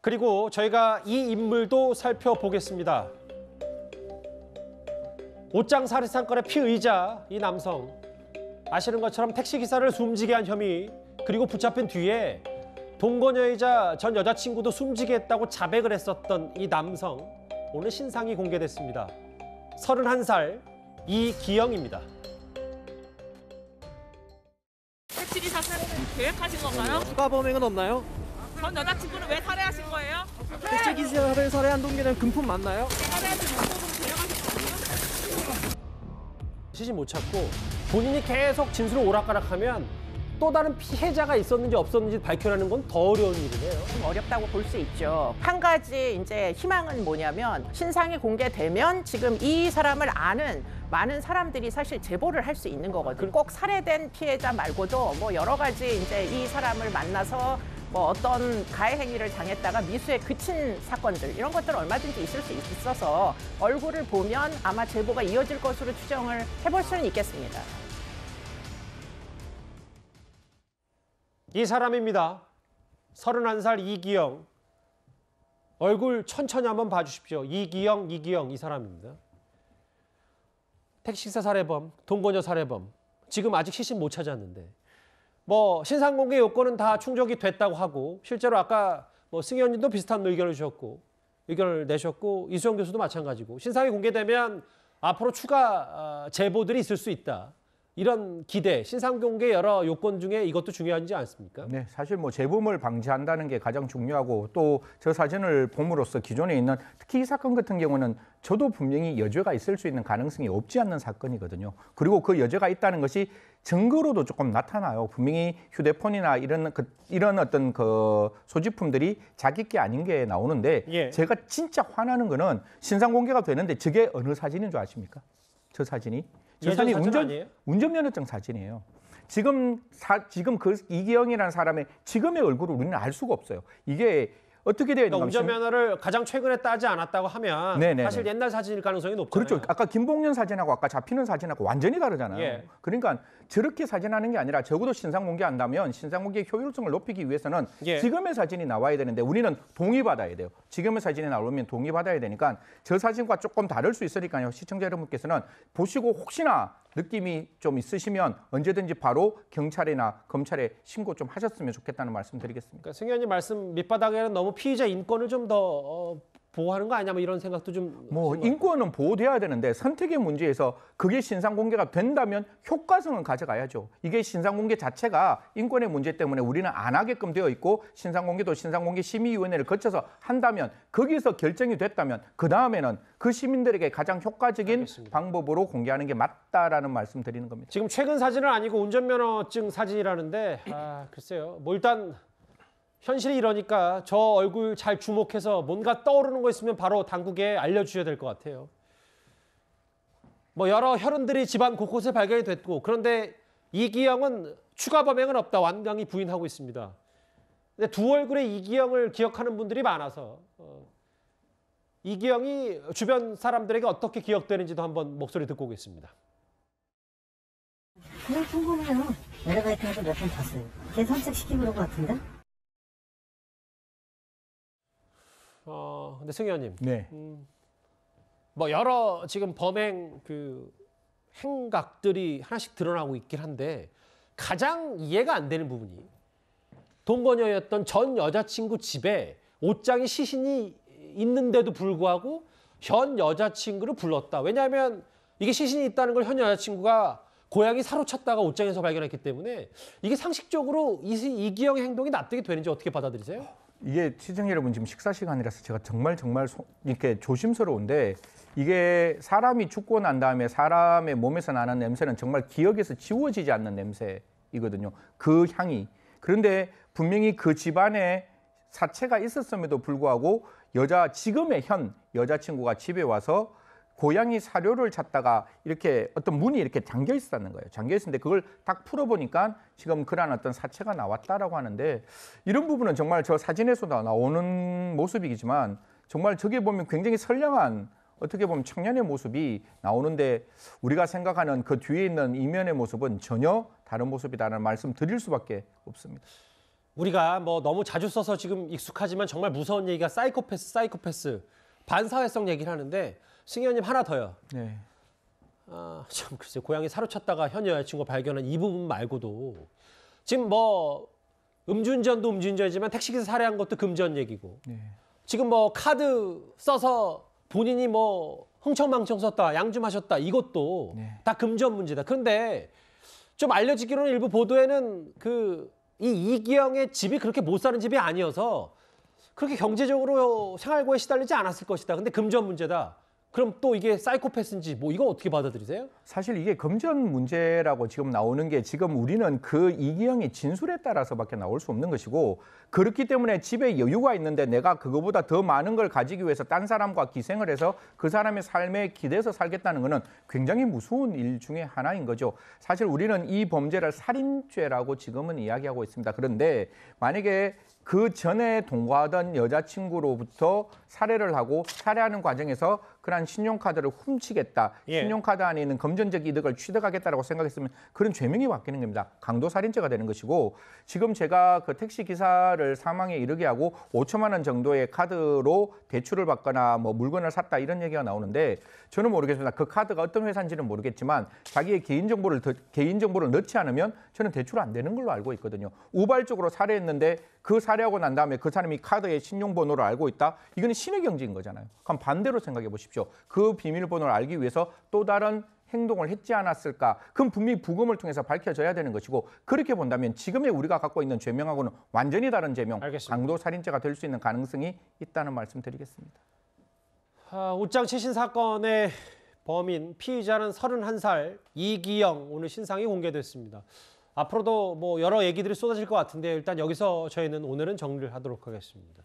그리고 저희가 이 인물도 살펴보겠습니다. 옷장 살해 사건의 피의자 이 남성. 아시는 것처럼 택시기사를 숨지게 한 혐의, 그리고 붙잡힌 뒤에 동거녀이자 전 여자친구도 숨지게 했다고 자백을 했었던 이 남성. 오늘 신상이 공개됐습니다. 31살 이기영입니다. 택시기사 살해를 계획하신 건가요? 추가 범행은 없나요? 전 여자친구는 왜 살해하신 거예요? 택시기사를 살해한 동기는 금품 맞나요? 살해하신 목적으로 데려가신 거예요? 시신 못 찾고 본인이 계속 진술을 오락가락하면 또 다른 피해자가 있었는지 없었는지 밝혀내는 건 더 어려운 일이네요. 좀 어렵다고 볼 수 있죠. 한 가지 이제 희망은 뭐냐면 신상이 공개되면 지금 이 사람을 아는 많은 사람들이 사실 제보를 할 수 있는 거거든요. 꼭 살해된 피해자 말고도 뭐 여러 가지 이제 이 사람을 만나서 뭐 어떤 가해 행위를 당했다가 미수에 그친 사건들 이런 것들은 얼마든지 있을 수 있어서 얼굴을 보면 아마 제보가 이어질 것으로 추정을 해볼 수는 있겠습니다. 이 사람입니다. 31살 이기영. 얼굴 천천히 한번 봐주십시오. 이기영 이 사람입니다. 택시기사 살해범, 동거녀 살해범. 지금 아직 시신 못 찾았는데. 뭐 신상공개 요건은 다 충족이 됐다고 하고, 실제로 아까 뭐 승희 의원님도 비슷한 의견을 주셨고, 의견을 내셨고, 이수영 교수도 마찬가지고, 신상이 공개되면 앞으로 추가 제보들이 있을 수 있다. 이런 기대, 신상공개 여러 요건 중에 이것도 중요하지 않습니까? 네, 사실 뭐 재범을 방지한다는 게 가장 중요하고, 또 저 사진을 봄으로써 기존에 있는, 특히 이 사건 같은 경우는 저도 분명히 여죄가 있을 수 있는 가능성이 없지 않는 사건이거든요. 그리고 그 여죄가 있다는 것이 증거로도 조금 나타나요. 분명히 휴대폰이나 이런 어떤 그 소지품들이 자기 게 아닌 게 나오는데, 예. 제가 진짜 화나는 거는 신상 공개가 되는데 저게 어느 사진인 줄 아십니까? 저 사진이? 저 사진이 운전면허증 사진이에요. 지금 그 이기영이라는 사람의 지금의 얼굴을 우리는 알 수가 없어요. 이게 어떻게 되어 있는가? 그러니까 운전면허를 가장 최근에 따지 않았다고 하면 네네네. 사실 옛날 사진일 가능성이 높잖아요. 그렇죠. 아까 김봉년 사진하고 아까 잡히는 사진하고 완전히 다르잖아요. 예. 그러니까 저렇게 사진하는 게 아니라 적어도 신상 공개한다면 신상 공개의 효율성을 높이기 위해서는 예. 지금의 사진이 나와야 되는데 우리는 동의받아야 돼요. 지금의 사진이 나오면 동의받아야 되니까 저 사진과 조금 다를 수 있으니까요. 시청자 여러분께서는 보시고 혹시나 느낌이 좀 있으시면 언제든지 바로 경찰이나 검찰에 신고 좀 하셨으면 좋겠다는 말씀 드리겠습니다. 그러니까 승 의원님 말씀 밑바닥에는 너무 피의자 인권을 좀 더 보호하는 거 아니냐 뭐 이런 생각도 좀. 뭐 인권은 보호돼야 되는데 선택의 문제에서 그게 신상 공개가 된다면 효과성은 가져가야죠. 이게 신상 공개 자체가 인권의 문제 때문에 우리는 안 하게끔 되어 있고, 신상 공개도 신상 공개 심의위원회를 거쳐서 한다면, 거기서 결정이 됐다면 그 다음에는 그 시민들에게 가장 효과적인 알겠습니다. 방법으로 공개하는 게 맞다라는 말씀 드리는 겁니다. 지금 최근 사진은 아니고 운전면허증 사진이라는데, 글쎄요. 뭐 일단 현실이 이러니까 저 얼굴 잘 주목해서 뭔가 떠오르는 거 있으면 바로 당국에 알려주셔야 될 것 같아요. 뭐 여러 혈흔들이 집안 곳곳에 발견이 됐고, 그런데 이기영은 추가 범행은 없다 완강히 부인하고 있습니다. 근데 두 얼굴의 이기영을 기억하는 분들이 많아서 이기영이 주변 사람들에게 어떻게 기억되는지도 한번 목소리 듣고 오겠습니다. 그냥 궁금해요. 내려가이트에서 몇 번 탔어요. 걔 산책시키고 그런 것 같은데? 근데 승 의원님. 네. 뭐 여러 지금 범행 그 행각들이 하나씩 드러나고 있긴 한데, 가장 이해가 안 되는 부분이 동거녀였던 전 여자친구 집에 옷장에 시신이 있는데도 불구하고 현 여자친구를 불렀다. 왜냐하면 이게 시신이 있다는 걸 현 여자친구가 고양이 사로쳤다가 옷장에서 발견했기 때문에 이게 상식적으로 이기영의 행동이 납득이 되는지 어떻게 받아들이세요? 이게 시청자 여러분 지금 식사 시간이라서 제가 정말 이렇게 조심스러운데, 이게 사람이 죽고 난 다음에 사람의 몸에서 나는 냄새는 정말 기억에서 지워지지 않는 냄새이거든요. 그 향이. 그런데 분명히 그 집안에 사체가 있었음에도 불구하고 지금의 현 여자친구가 집에 와서 고양이 사료를 찾다가 이렇게 어떤 문이 이렇게 잠겨 있었다는 거예요. 잠겨 있었는데 그걸 딱 풀어보니까 지금 그런 어떤 사체가 나왔다라고 하는데, 이런 부분은 정말 저 사진에서도 나오는 모습이지만 정말 저게 보면 굉장히 선량한, 어떻게 보면 청년의 모습이 나오는데, 우리가 생각하는 그 뒤에 있는 이면의 모습은 전혀 다른 모습이다라는 말씀 드릴 수밖에 없습니다. 우리가 뭐 너무 자주 써서 지금 익숙하지만 정말 무서운 얘기가 사이코패스 반사회성 얘기를 하는데 승현님 하나 더요. 네. 참 글쎄 고양이 사로쳤다가 현 여자친구 발견한 이 부분 말고도 지금 뭐 음주운전도 음주운전이지만 택시기사 살해한 것도 금전 얘기고 네. 지금 뭐 카드 써서 본인이 뭐 흥청망청 썼다 양주마셨다 이것도 네. 다 금전 문제다. 그런데 좀 알려지기로는 일부 보도에는 이 이기영의 집이 그렇게 못 사는 집이 아니어서 그렇게 경제적으로 생활고에 시달리지 않았을 것이다. 근데 금전 문제다. 그럼 또 이게 사이코패스인지 뭐 이거 어떻게 받아들이세요? 사실 이게 금전 문제라고 지금 나오는 게 지금 우리는 그 이기영의 진술에 따라서밖에 나올 수 없는 것이고 그렇기 때문에 집에 여유가 있는데 내가 그거보다 더 많은 걸 가지기 위해서 딴 사람과 기생을 해서 그 사람의 삶에 기대서 살겠다는 것은 굉장히 무서운 일 중에 하나인 거죠. 사실 우리는 이 범죄를 살인죄라고 지금은 이야기하고 있습니다. 그런데 만약에 그 전에 동거하던 여자친구로부터 살해를 하고 살해하는 과정에서 그런 신용카드를 훔치겠다. 예. 신용카드 안에 있는 금전적 이득을 취득하겠다라고 생각했으면 그런 죄명이 바뀌는 겁니다. 강도살인죄가 되는 것이고 지금 제가 그 택시 기사를 사망에 이르게 하고 5천만 원 정도의 카드로 대출을 받거나 뭐 물건을 샀다 이런 얘기가 나오는데 저는 모르겠습니다. 그 카드가 어떤 회사인지는 모르겠지만 자기의 개인정보를 넣지 않으면 저는 대출 안 되는 걸로 알고 있거든요. 우발적으로 살해했는데 그 살해하고 난 다음에 그 사람이 카드의 신용번호를 알고 있다? 이거는 신의 경지인 거잖아요. 그럼 반대로 생각해 보십시오. 그 비밀번호를 알기 위해서 또 다른 행동을 했지 않았을까? 그럼 분명히 부검을 통해서 밝혀져야 되는 것이고 그렇게 본다면 지금의 우리가 갖고 있는 죄명하고는 완전히 다른 죄명, 알겠습니다. 강도살인죄가 될 수 있는 가능성이 있다는 말씀 드리겠습니다. 옷장 채신 사건의 범인 피의자는 31살 이기영 오늘 신상이 공개됐습니다. 앞으로도 뭐 여러 얘기들이 쏟아질 것 같은데 일단 여기서 저희는 오늘은 정리를 하도록 하겠습니다.